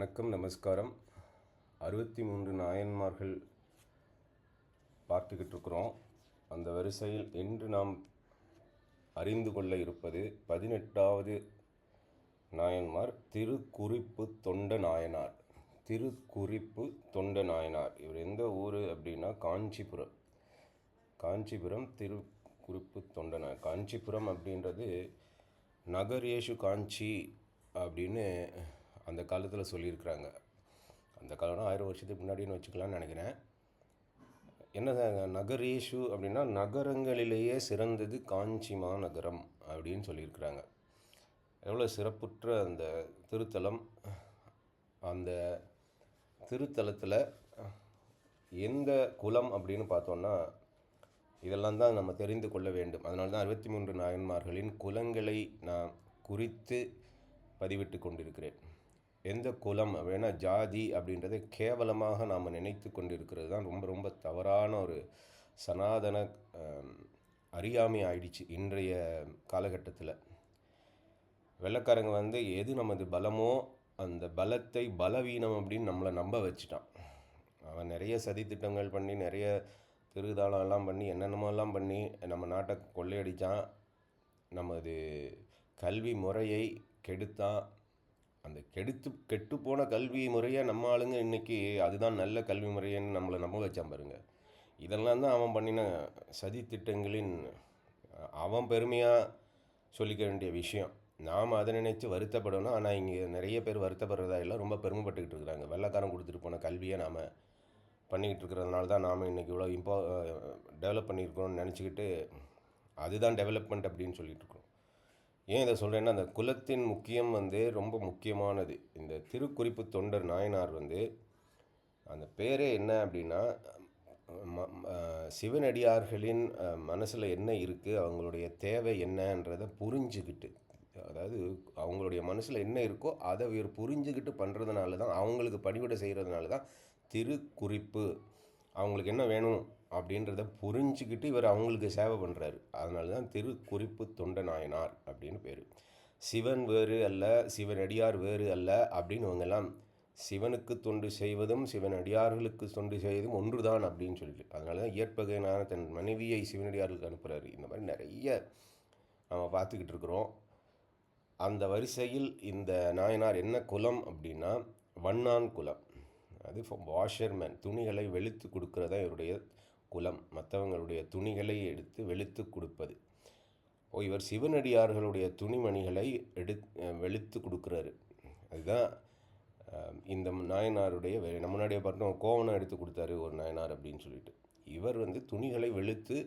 வணக்கம், நமஸ்காரம். 63 நாயன்மார்கள் பார்த்துக்கிட்டு இருக்கிறோம். அந்த வரிசையில் இன்று நாம் அறிந்து கொள்ள இருப்பது 18வது நாயன்மார் திருக்குறிப்பு தொண்ட நாயனார். திருக்குறிப்பு தொண்ட நாயனார் இவர் எந்த ஊர் அப்படின்னா காஞ்சிபுரம். காஞ்சிபுரம் திருக்குறிப்பு தொண்ட நாயனார். காஞ்சிபுரம் அப்படின்றது நகரேஷு காஞ்சி அப்படின்னு அந்த காலத்தில் சொல்லியிருக்கிறாங்க. அந்த காலம்னா 1000 வருஷத்துக்கு முன்னாடின்னு வச்சுக்கலான்னு நினைக்கிறேன். என்ன நகரேஷு அப்படின்னா நகரங்களிலேயே சிறந்தது காஞ்சி மாநகரம் அப்படின்னு சொல்லியிருக்கிறாங்க. எவ்வளோ சிறப்புற்ற அந்த திருத்தலம். அந்த திருத்தலத்தில் எந்த குலம் அப்படின்னு பார்த்தோன்னா இதெல்லாம் தான் நம்ம தெரிந்து கொள்ள வேண்டும். அதனால தான் 63 நாயன்மார்களின் குலங்களை நான் குறித்து பதிவிட்டு கொண்டிருக்கிறேன். எந்த குலம் அப்படின்னா ஜாதி அப்படின்றத கேவலமாக நாம் நினைத்து கொண்டிருக்கிறது தான் ரொம்ப ரொம்ப தவறான ஒரு சனாதன அறியாமை ஆயிடுச்சு இன்றைய காலகட்டத்தில். வெள்ளைக்காரங்க எது நமது பலமோ அந்த பலத்தை பலவீனம் அப்படின்னு நம்மளை நம்ப வச்சுட்டான். அவன் நிறைய சதித்திட்டங்கள் பண்ணி நிறைய திருதாளம்லாம் பண்ணி என்னென்னமோலாம் பண்ணி நம்ம நாட்டை கொள்ளையடித்தான். நமது கல்வி முறையை கெடுத்தான். அந்த கெட்டுப்போன கல்வி முறையை நம்ம ஆளுங்க இன்றைக்கி அதுதான் நல்ல கல்வி முறைன்னு நம்மளை நம்ப வச்சான் பாருங்க. இதெல்லாம் தான் அவன் பண்ணின சதி திட்டங்களின் அவன் பெருமையாக சொல்லிக்க வேண்டிய விஷயம். நாம் அதை நினைத்து வருத்தப்படணும். ஆனால் இங்கே நிறைய பேர் வருத்தப்படுறதா எல்லாம் ரொம்ப பெருமைப்பட்டுக்கிட்டு இருக்கிறாங்க. வெள்ளைக்காரன் கொடுத்துட்டு போன கல்வியை நாம் பண்ணிக்கிட்டு இருக்கிறதுனால தான் நாம் இன்றைக்கி இவ்வளோ டெவலப் பண்ணியிருக்கோம்னு நினச்சிக்கிட்டு அதுதான் டெவலப்மெண்ட் அப்படின்னு சொல்லிகிட்ருக்கோம். ஏன் இதை சொல்கிறேன்னா அந்த குலத்தின் முக்கியம் ரொம்ப முக்கியமானது. இந்த திருக்குறிப்பு தொண்டர் நாயனார் அந்த பேரே என்ன அப்படின்னா சிவனடியார்களின் மனசில் என்ன இருக்குது, அவங்களுடைய தேவை என்னன்றதை புரிஞ்சுக்கிட்டு, அதாவது அவங்களுடைய மனசில் என்ன இருக்கோ அதை இவர் புரிஞ்சுக்கிட்டு பண்ணுறதுனால தான், அவங்களுக்கு பணிவிடை செய்கிறதுனால தான் திருக்குறிப்பு. அவங்களுக்கு என்ன வேணும் அப்படின்றத புரிஞ்சுக்கிட்டு இவர் அவங்களுக்கு சேவை பண்ணுறாரு. அதனால தான் திருக்குறிப்பு தொண்ட நாயனார் அப்படின்னு பேர். சிவன் வேறு அல்ல, சிவனடியார் வேறு அல்ல அப்படின்னு இவங்கெல்லாம் சிவனுக்கு தொண்டு செய்வதும் சிவனடியார்களுக்கு தொண்டு செய்வதும் ஒன்று தான் அப்படின்னு சொல்லிட்டு, அதனால தான் இயற்பகையினான தன் மனைவியை சிவனடியார்களுக்கு அனுப்புகிறாரு. இந்த மாதிரி நிறைய நம்ம பார்த்துக்கிட்டு இருக்கிறோம். அந்த வரிசையில் இந்த நாயனார் என்ன குலம் அப்படின்னா வண்ணான் குலம். அது வாஷர்மேன், துணிகளை வெளுத்து கொடுக்கறதா இவருடைய குலம். மற்றவங்களுடைய துணிகளை எடுத்து வெளுத்து கொடுப்பது. இவர் சிவனடியார்களுடைய துணிமணிகளை வெளுத்து கொடுக்குறாரு. அதுதான் இந்த நாயனாருடைய வேலை. நம்ம முன்னாடியே பார்த்தோம், கோவணம் எடுத்து கொடுத்தாரு ஒரு நாயனார் அப்படின்னு சொல்லிட்டு. இவர் துணிகளை வெளுத்து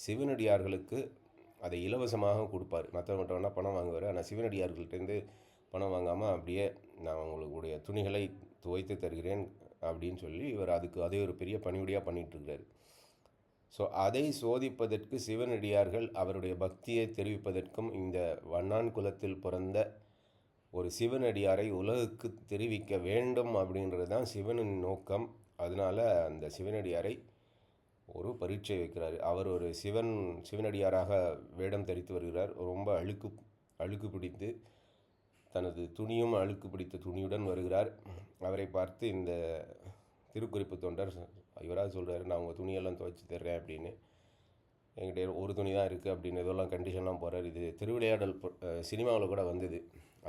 சிவனடியார்களுக்கு அதை இலவசமாக கொடுப்பார். மற்றவங்கள்ட்ட பணம் வாங்குவார். ஆனால் சிவனடியார்கள்ட்டேருந்து பணம் வாங்காமல் அப்படியே நான் உங்களுடைய துணிகளை துவைத்து தருகிறேன் அப்படின்னு சொல்லி இவர் அதே ஒரு பெரிய பணிவிடையாக பண்ணிகிட்ருக்கிறார். ஸோ அதை சோதிப்பதற்கு சிவனடியார்கள் அவருடைய பக்தியை தெரிவிப்பதற்கும் இந்த வண்ணான் குலத்தில் பிறந்த ஒரு சிவனடியாரை உலகுக்கு தெரிவிக்க வேண்டும் அப்படின்றது தான் சிவனின் நோக்கம். அதனால் அந்த சிவனடியாரை ஒரு பரீட்சை வைக்கிறார். அவர் ஒரு சிவனடியாராக வேடம் தரித்து வருகிறார். ரொம்ப அழுக்கு பிடித்து தனது துணியும் அழுக்கு பிடித்த துணியுடன் வருகிறார். அவரை பார்த்து இந்த திருக்குறிப்பு தொண்டர் இவராக சொல்கிறாரு, நான் உங்கள் துணியெல்லாம் துவைச்சி தர்றேன் அப்படின்னு. என்கிட்ட ஒரு துணி தான் இருக்குது அப்படின்னு இதெல்லாம் கண்டிஷன்லாம் போகிறார். இது திருவிளையாடல் சினிமாவில் கூட வந்தது.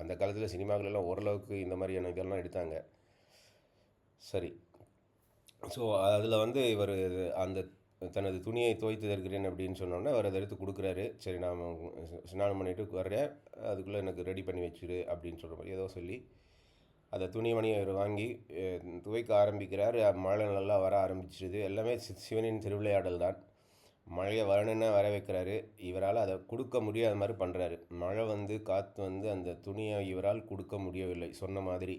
அந்த காலத்தில் சினிமாவிலெல்லாம் ஓரளவுக்கு இந்த மாதிரியான இதெல்லாம் எடுத்தாங்க. சரி, ஸோ அதில் இவர் அந்த தனது துணியை துவைத்து தருகிறேன் அப்படின்னு சொன்னோன்னே அவர் அதை எடுத்து கொடுக்குறாரு. சரி, நான் ஸ்நானம் பண்ணிவிட்டு வர்றேன், அதுக்குள்ளே எனக்கு ரெடி பண்ணி வச்சுரு அப்படின்னு சொல்கிற மாதிரி ஏதோ சொல்லி அந்த துணிமணியை அவர் வாங்கி துவைக்க ஆரம்பிக்கிறார். மழை நல்லா வர ஆரம்பிச்சிடுது. எல்லாமே சிவனின் திருவிளையாடல் தான். மழையை வரணுன்னா வர வைக்கிறாரு. இவரால் அதை கொடுக்க முடியாத மாதிரி பண்ணுறாரு. மழை காற்று அந்த துணியை இவரால் கொடுக்க முடியவில்லை. சொன்ன மாதிரி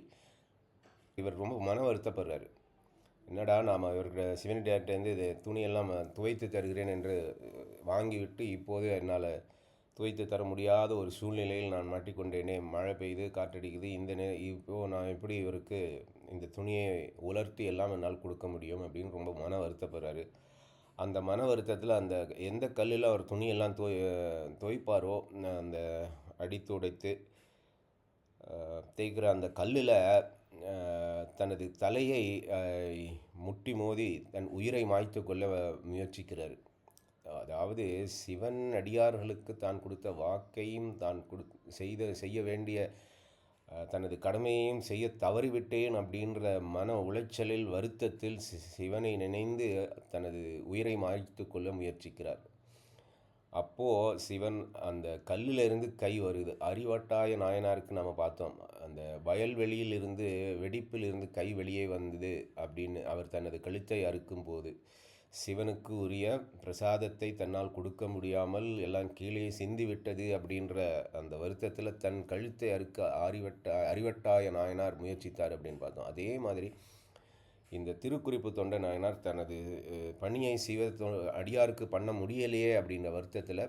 இவர் ரொம்ப மன வருத்தப்படுறாரு. என்னடா, நாம் இவர்கிட்ட சிவனடியார்கிட்டேருந்து இது துணியெல்லாம் துவைத்து தருகிறேன் என்று வாங்கிவிட்டு இப்போது என்னால் துவைத்து தர முடியாத ஒரு சூழ்நிலையில் நான் மாட்டிக்கொண்டேனே. மழை பெய்யுது, காற்றடிக்குது. இப்போது நான் எப்படி இவருக்கு இந்த துணியை உலர்த்தி எல்லாம் என்னால் கொடுக்க முடியும் அப்படின்னு ரொம்ப மன வருத்தப்படுறாரு. அந்த மன வருத்தத்தில் அந்த எந்த கல்லில் அவர் துணியெல்லாம் துவைப்பாரோ அந்த அடித்து உடைத்து தேய்க்கிற அந்த கல்லில் தனது தலையை முட்டி மோதி தன் உயிரை மாய்த்து கொள்ள முயற்சிக்கிறார். அதாவது சிவன் அடியார்களுக்கு தான் கொடுத்த வாக்கையும் தான் செய்ய வேண்டிய தனது கடமையையும் செய்ய தவறிவிட்டேன் அப்படின்ற மன உளைச்சலில் வருத்தத்தில் சிவனை நினைந்து தனது உயிரை மாய்த்து கொள்ள முயற்சிக்கிறார். அப்போது சிவன் அந்த கல்லிலிருந்து கை வருது. அறிவட்டாய நாயனாருக்கு நம்ம பார்த்தோம், அந்த வயல்வெளியிலிருந்து வெடிப்பிலிருந்து கை வெளியே வந்தது அப்படின்னு அவர் தனது கழுத்தை அறுக்கும் போது சிவனுக்கு உரிய பிரசாதத்தை தன்னால் கொடுக்க முடியாமல் எல்லாம் கீழே சிந்திவிட்டது அப்படின்ற அந்த வருத்தத்தில் தன் கழுத்தை அறுக்க அறிவட்டாய நாயனார் முயற்சித்தார் அப்படின்னு பார்த்தோம். அதே மாதிரி இந்த திருக்குறிப்பு தொண்ட நாயனார் தனது பணியை அடியாருக்கு பண்ண முடியலையே அப்படின்ற வருத்தத்தில்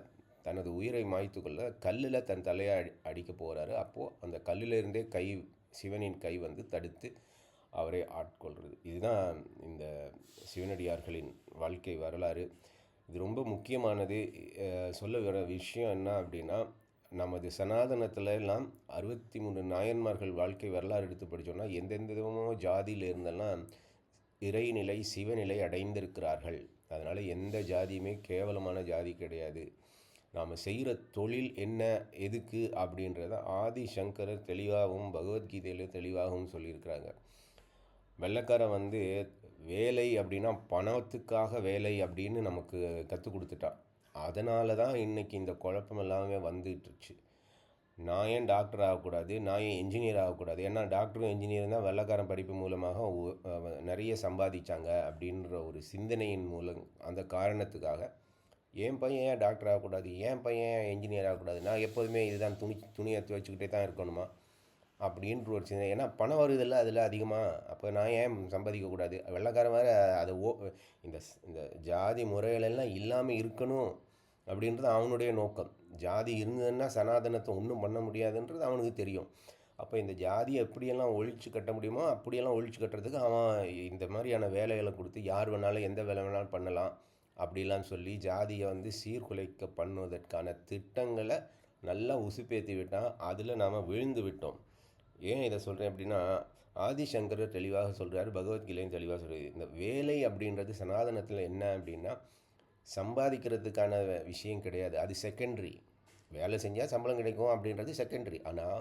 தனது உயிரை மாய்த்து கொள்ள கல்லில் தன் தலையை அடிக்க போகிறாரு. அப்போது அந்த கல்லிலிருந்தே சிவனின் கை வந்து தடுத்து அவரை ஆட்கொள்கிறது. இதுதான் இந்த சிவனடியார்களின் வாழ்க்கை வரலாறு. இது ரொம்ப முக்கியமானது. சொல்ல வர விஷயம் என்ன அப்படின்னா, நமது சனாதனத்தில் எல்லாம் 63 நாயன்மார்கள் வாழ்க்கை வரலாறு எடுத்து படித்தோம்னா எந்தெந்த விதமோ ஜாதியில் இருந்தெல்லாம் இறைநிலை சிவநிலை அடைந்திருக்கிறார்கள். அதனால் எந்த ஜாதியுமே கேவலமான ஜாதி கிடையாது. நாம் செய்கிற தொழில் என்ன எதுக்கு அப்படின்றத ஆதிசங்கரர் தெளிவாகவும் பகவத்கீதையில் தெளிவாகவும் சொல்லியிருக்கிறாங்க. வெள்ளைக்காரன் வந்து வேலை அப்படின்னா பணத்துக்காக வேலை அப்படின்னு நமக்கு கற்றுக் கொடுத்துட்டான். அதனால தான் இன்றைக்கி இந்த குழப்பம் எல்லாமே வந்துட்டுருச்சு. நான் ஏன் டாக்டர் ஆகக்கூடாது, நான் ஏன் இன்ஜினியர் ஆகக்கூடாது? ஏன்னா டாக்டரும் இன்ஜினியரும் தான் வெள்ளைக்காரன் படிப்பு மூலமாக நிறைய சம்பாதிச்சாங்க அப்படின்ற ஒரு சிந்தனையின் மூலம் அந்த காரணத்துக்காக என் பையன் ஏன் டாக்டர் ஆகக்கூடாது, என் பையன் ஏன் இன்ஜினியர் ஆகக்கூடாது, நான் எப்போதுமே இதுதான் துணியை துவைச்சிக்கிட்டே தான் இருக்கணுமா அப்படின்ற ஒரு சிந்தனை. ஏன்னா பணம் வருதில்ல அதில் அதிகமாக, அப்போ நான் ஏன் சம்பாதிக்கக்கூடாது? வெள்ளைக்காரன் வேறு அதை இந்த இந்த ஜாதி முறைகளெல்லாம் இல்லாமல் இருக்கணும் அப்படின்றது அவனுடைய நோக்கம். ஜாதி இருந்ததுன்னா சனாதனத்தை ஒன்றும் பண்ண முடியாதுன்றது அவனுக்கு தெரியும். அப்போ இந்த ஜாதியை எப்படியெல்லாம் ஒழிச்சு கட்ட முடியுமோ அப்படியெல்லாம் ஒழிச்சு கட்டுறதுக்கு அவன் இந்த மாதிரியான வேலைகளை கொடுத்து யார் வேணாலும் எந்த வேலை வேணாலும் பண்ணலாம் அப்படிலாம் சொல்லி ஜாதியை வந்து சீர்குலைக்க பண்ணுவதற்கான திட்டங்களை நல்லா உசுப்பேற்றி விட்டான். அதில் நாம் விழுந்து விட்டோம். ஏன் இதை சொல்கிறேன் அப்படின்னா, ஆதிசங்கரர் தெளிவாக சொல்கிறார், பகவத்கீதையும் தெளிவாக சொல்கிறார். இந்த வேலை அப்படின்றது சனாதனத்தில் என்ன அப்படின்னா சம்பாதிக்கிறதுக்கான விஷயம் கிடையாது, அது செகண்டரி. வேலை செஞ்சால் சம்பளம் கிடைக்கும் அப்படின்றது செகண்டரி. ஆனால்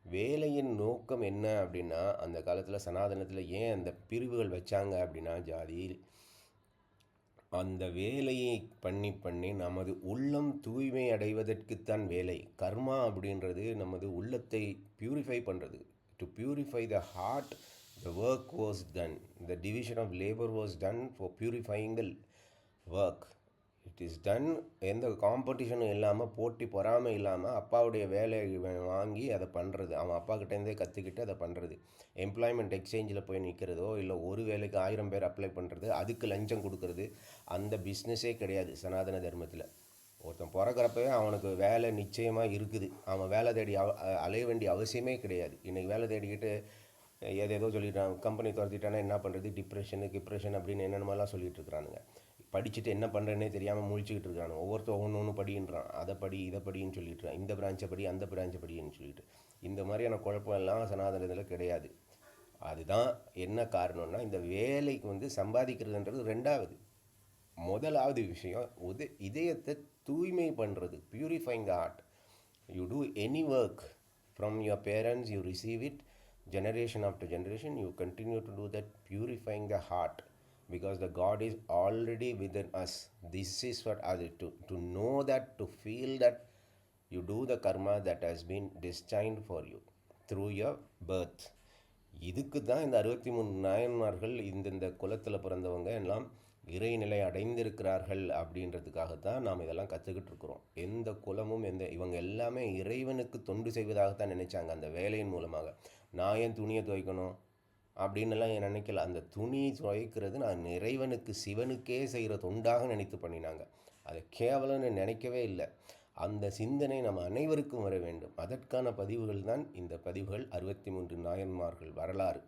வேலையின் நோக்கம் என்ன அப்படின்னா, அந்த காலத்தில் சனாதனத்தில் ஏன் அந்த பிரிவுகள் வச்சாங்க அப்படின்னா, ஜாதி அந்த வேலையை பண்ணி நமது உள்ளம் தூய்மை அடைவதற்குத்தான் வேலை. கர்மா அப்படின்றது நமது உள்ளத்தை பியூரிஃபை பண்ணுறது. To purify the heart the work was done, the division of labour was done for purifying the work. It is done. எந்த காம்படிஷனும் இல்லாமல், போட்டி பொறாமை இல்லாமல் அப்பாவுடைய வேலையை வாங்கி அதை பண்ணுறது, அவன் அப்பா கிட்டேருந்தே கற்றுக்கிட்டு அதை பண்ணுறது. எம்ப்ளாய்மெண்ட் எக்ஸ்சேஞ்சில் போய் நிற்கிறதோ இல்லை ஒரு வேலைக்கு 1000 பேர் அப்ளை பண்ணுறது, அதுக்கு லஞ்சம் கொடுக்கறது, அந்த பிஸ்னஸே கிடையாது சனாதன தர்மத்தில். ஒருத்தன் பிறக்கிறப்பவே அவனுக்கு வேலை நிச்சயமாக இருக்குது. அவன் வேலை தேடி அலைய வேண்டிய அவசியமே கிடையாது. இன்றைக்கி வேலை தேடிக்கிட்டு ஏதேதோ சொல்லிட்டான், கம்பெனி துரத்திட்டானா என்ன பண்ணுறது, டிப்ரெஷன் அப்படின்னு என்னென்னமெல்லாம் சொல்லிகிட்டு இருக்கிறானுங்க. படிச்சுட்டு என்ன பண்ணுறேன்னே தெரியாமல் முழிச்சிக்கிட்டு இருக்கானு. ஒவ்வொருத்தர் ஒன்று படின்றான், அதை படி இதை படின்னு சொல்லிட்டுறான், இந்த பிரான்ச்சை படி அந்த பிரான்ச்சை படின்னு சொல்லிட்டு. இந்த மாதிரியான குழப்பம் எல்லாம் சனாதனத்தில் கிடையாது. அதுதான் என்ன காரணம்னா, இந்த வேலைக்கு வந்து சம்பாதிக்கிறதுன்றது ரெண்டாவது. முதலாவது விஷயம் இதயத்தை தூய்மை பண்ணுறது, purifying the heart. You do any work from your parents, you receive it generation after generation, you continue to do that, purifying the heart. Because the God is already within us. This is what to know that, to feel that you do the karma that has been destined for you through your birth. இதுக்கு தான் இந்த 63 நாயன்மார்கள் இந்த குலத்தில் பிறந்தவங்க எல்லாம் இறைநிலை அடைந்திருக்கிறார்கள் அப்படின்றதுக்காகத்தான் நாம் இதெல்லாம் கற்றுக்கிட்டு இருக்கிறோம். எந்த குலமும் இவங்க எல்லாமே இறைவனுக்கு தொண்டு செய்வதாகத்தான் நினைச்சாங்க. அந்த வேலையின் மூலமாக நான் ஏன் துணியை துவைக்கணும் அப்படின்னுலாம் நினைக்கல. அந்த துணி துவைக்கிறது நான் இறைவனுக்கு சிவனுக்கே செய்கிற தொண்டாக நினைத்து பண்ணினாங்க. அதை கேவலம்னு நினைக்கவே இல்லை. அந்த சிந்தனை நம்ம அனைவருக்கும் வர வேண்டும். அதற்கான பதிவுகள் தான் இந்த பதிவுகள். 63 நாயன்மார்கள் வரலாறு.